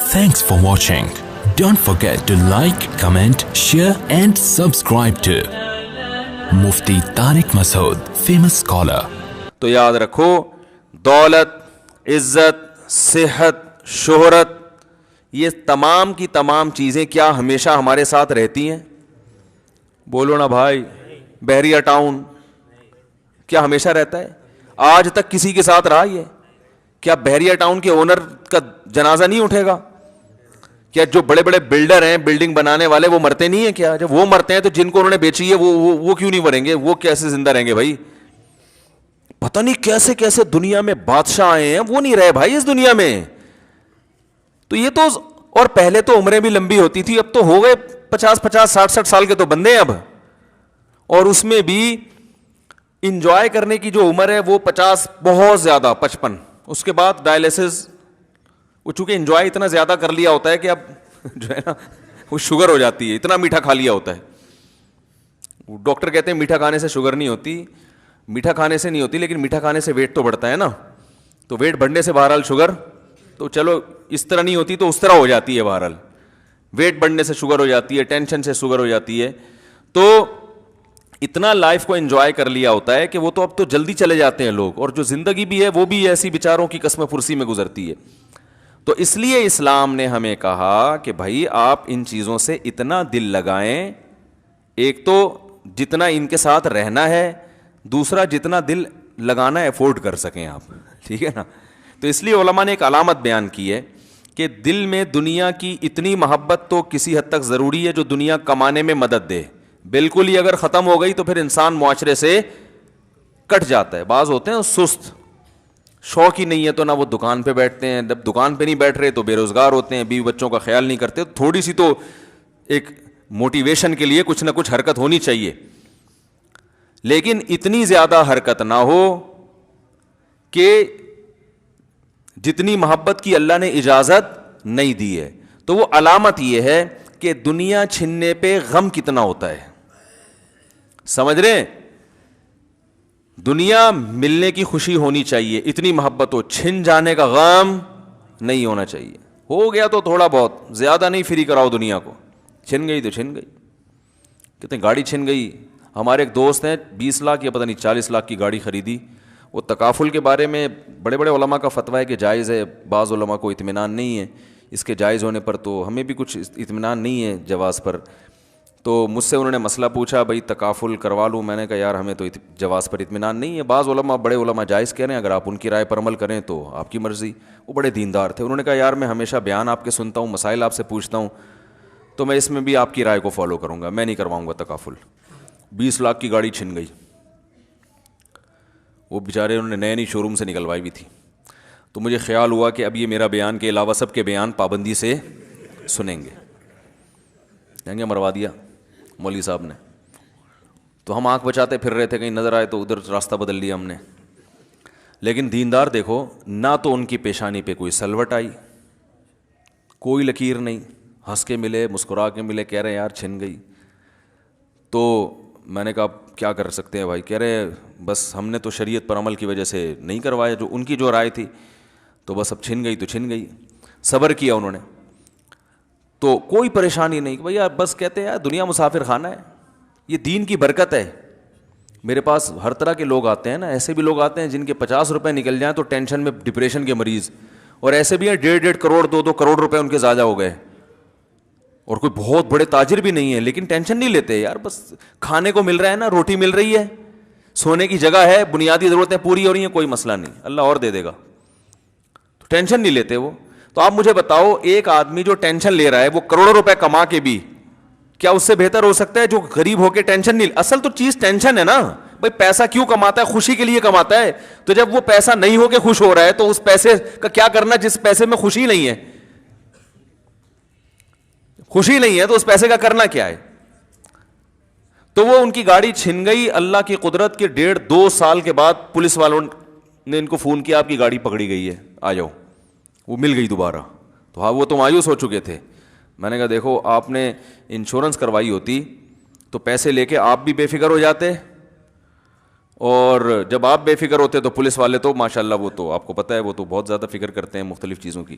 Thanks for watching. Don't forget to like, comment, share and subscribe to Mufti Tariq Masood, famous scholar. تو یاد رکھو، دولت، عزت، صحت، شہرت، یہ تمام کی تمام چیزیں کیا ہمیشہ ہمارے ساتھ رہتی ہیں؟ بولو نا بھائی. بحریہ ٹاؤن کیا ہمیشہ رہتا ہے؟ آج تک کسی کے ساتھ رہا یہ؟ کیا بحریہ ٹاؤن کے اونر کا جنازہ نہیں اٹھے گا؟ کیا جو بڑے بڑے بلڈر ہیں، بلڈنگ بنانے والے، وہ مرتے نہیں ہیں کیا؟ جب وہ مرتے ہیں تو جن کو انہوں نے بیچی ہے وہ کیوں نہیں مریں گے؟ وہ کیسے زندہ رہیں گے بھائی؟ پتہ نہیں کیسے کیسے دنیا میں بادشاہ آئے ہیں، وہ نہیں رہے بھائی اس دنیا میں. تو یہ تو، اور پہلے تو عمریں بھی لمبی ہوتی تھی، اب تو ہو گئے 50 60 سال کے تو بندے ہیں اب. اور اس میں بھی انجوائے کرنے کی جو عمر ہے وہ 50، بہت زیادہ 55. اس کے بعد ڈائلیسس، وہ چونکہ انجوائے اتنا زیادہ کر لیا ہوتا ہے کہ اب جو ہے نا وہ شوگر ہو جاتی ہے، اتنا میٹھا کھا لیا ہوتا ہے. ڈاکٹر کہتے ہیں میٹھا کھانے سے شوگر نہیں ہوتی، میٹھا کھانے سے نہیں ہوتی، لیکن میٹھا کھانے سے ویٹ تو بڑھتا ہے نا. تو ویٹ بڑھنے سے بہرحال شوگر تو چلو اس طرح نہیں ہوتی تو اس طرح ہو جاتی ہے. بہرحال ویٹ بڑھنے سے شوگر ہو جاتی ہے، ٹینشن سے شوگر ہو جاتی ہے. تو اتنا لائف کو انجوائے کر لیا ہوتا ہے کہ وہ تو اب تو جلدی چلے جاتے ہیں لوگ، اور جو زندگی بھی ہے وہ بھی ایسی بیچاروں کی قسم پرسی میں گزرتی ہے. تو اس لیے اسلام نے ہمیں کہا کہ بھائی آپ ان چیزوں سے اتنا دل لگائیں، ایک تو جتنا ان کے ساتھ رہنا ہے، دوسرا جتنا دل لگانا افورڈ کر سکیں آپ. ٹھیک ہے نا؟ تو اس لیے علماء نے ایک علامت بیان کی ہے کہ دل میں دنیا کی اتنی محبت تو کسی حد تک ضروری ہے جو دنیا کمانے میں مدد دے. بالکل ہی اگر ختم ہو گئی تو پھر انسان معاشرے سے کٹ جاتا ہے. بعض ہوتے ہیں سست، شوق ہی نہیں ہے تو نہ وہ دکان پہ بیٹھتے ہیں، جب دکان پہ نہیں بیٹھ رہے تو بے روزگار ہوتے ہیں، بیوی بچوں کا خیال نہیں کرتے. تھوڑی سی تو ایک موٹیویشن کے لیے کچھ نہ کچھ حرکت ہونی چاہیے، لیکن اتنی زیادہ حرکت نہ ہو کہ جتنی محبت کی اللہ نے اجازت نہیں دی ہے. تو وہ علامت یہ ہے کہ دنیا چھننے پہ غم کتنا ہوتا ہے. سمجھ رہے ہیں؟ دنیا ملنے کی خوشی ہونی چاہیے، اتنی محبت ہو، چھن جانے کا غم نہیں ہونا چاہیے. ہو گیا تو تھوڑا بہت، زیادہ نہیں فری کراؤ دنیا کو. چھن گئی تو چھن گئی. کتنے گاڑی چھن گئی. ہمارے ایک دوست ہیں 20 لاکھ یا پتہ نہیں 40 لاکھ کی گاڑی خریدی. وہ تکافل کے بارے میں بڑے بڑے علماء کا فتویٰ ہے کہ جائز ہے، بعض علماء کو اطمینان نہیں ہے اس کے جائز ہونے پر، تو ہمیں بھی کچھ اطمینان نہیں ہے جواز پر. تو مجھ سے انہوں نے مسئلہ پوچھا بھائی تکافل کروا لوں؟ میں نے کہا یار ہمیں تو جواز پر اطمینان نہیں ہے. بعض علماء، بڑے علماء جائز کہہ رہے ہیں، اگر آپ ان کی رائے پر عمل کریں تو آپ کی مرضی. وہ بڑے دیندار تھے. انہوں نے کہا یار میں ہمیشہ بیان آپ کے سنتا ہوں، مسائل آپ سے پوچھتا ہوں، تو میں اس میں بھی آپ کی رائے کو فالو کروں گا، میں نہیں کرواؤں گا تکافل. 20 لاکھ کی گاڑی چھن گئی. وہ بیچارے انہوں نے نئے نئی شو روم سے نکلوائی بھی تھی. تو مجھے خیال ہوا کہ اب یہ میرا بیان کے علاوہ سب کے بیان پابندی سے سنیں گے. کہیں گے مروا دیا مولوی صاحب نے. تو ہم آنکھ بچاتے پھر رہے تھے، کہیں نظر آئے تو ادھر راستہ بدل لیا ہم نے. لیکن دیندار دیکھو، نہ تو ان کی پیشانی پہ کوئی سلوٹ آئی، کوئی لکیر نہیں، ہنس کے ملے، مسکرا کے ملے، کہہ رہے ہیں یار چھن گئی. تو میں نے کہا کیا کر سکتے ہیں بھائی؟ کہہ رہے بس ہم نے تو شریعت پر عمل کی وجہ سے نہیں کروایا، جو ان کی جو رائے تھی، تو بس اب چھن گئی تو چھن گئی. صبر کیا انہوں نے، تو کوئی پریشانی نہیں. بھائی یار بس کہتے ہیں یار دنیا مسافر خانہ ہے، یہ دین کی برکت ہے. میرے پاس ہر طرح کے لوگ آتے ہیں نا، ایسے بھی لوگ آتے ہیں جن کے 50 روپے نکل جائیں تو ٹینشن میں، ڈپریشن کے مریض، اور ایسے بھی ہیں 1.5 کروڑ 2 کروڑ روپے ان کے ضائع ہو گئے، اور کوئی بہت بڑے تاجر بھی نہیں ہے، لیکن ٹینشن نہیں لیتے. یار بس کھانے کو مل رہا ہے نا، روٹی مل رہی ہے، سونے کی جگہ ہے، بنیادی ضرورتیں پوری ہو رہی ہیں، کوئی مسئلہ نہیں، اللہ اور دے دے گا. تو ٹینشن نہیں لیتے وہ. تو آپ مجھے بتاؤ، ایک آدمی جو ٹینشن لے رہا ہے وہ کروڑوں روپے کما کے بھی، کیا اس سے بہتر ہو سکتا ہے جو غریب ہو کے ٹینشن نہیں؟ اصل تو چیز ٹینشن ہے نا بھائی. پیسہ کیوں کماتا ہے؟ خوشی کے لیے کماتا ہے. تو جب وہ پیسہ نہیں ہو کے خوش ہو رہا ہے تو اس پیسے کا کیا کرنا جس پیسے میں خوشی نہیں ہے؟ خوشی نہیں ہے تو اس پیسے کا کرنا کیا ہے؟ تو وہ ان کی گاڑی چھن گئی. اللہ کی قدرت کے 1.5-2 سال کے بعد پولیس والوں نے ان کو فون کیا آپ کی گاڑی پکڑی گئی ہے، آ جاؤ. وہ مل گئی دوبارہ. تو ہاں وہ تو مایوس ہو چکے تھے. میں نے کہا دیکھو آپ نے انشورنس کروائی ہوتی تو پیسے لے کے آپ بھی بے فکر ہو جاتے، اور جب آپ بے فکر ہوتے تو پولیس والے تو ماشاءاللہ وہ تو آپ کو پتہ ہے وہ تو بہت زیادہ فکر کرتے ہیں مختلف چیزوں کی.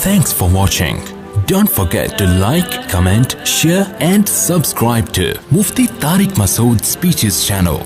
Thanks for watching. Don't forget to like, comment, share and subscribe to Mufti Tariq Masood Speeches channel.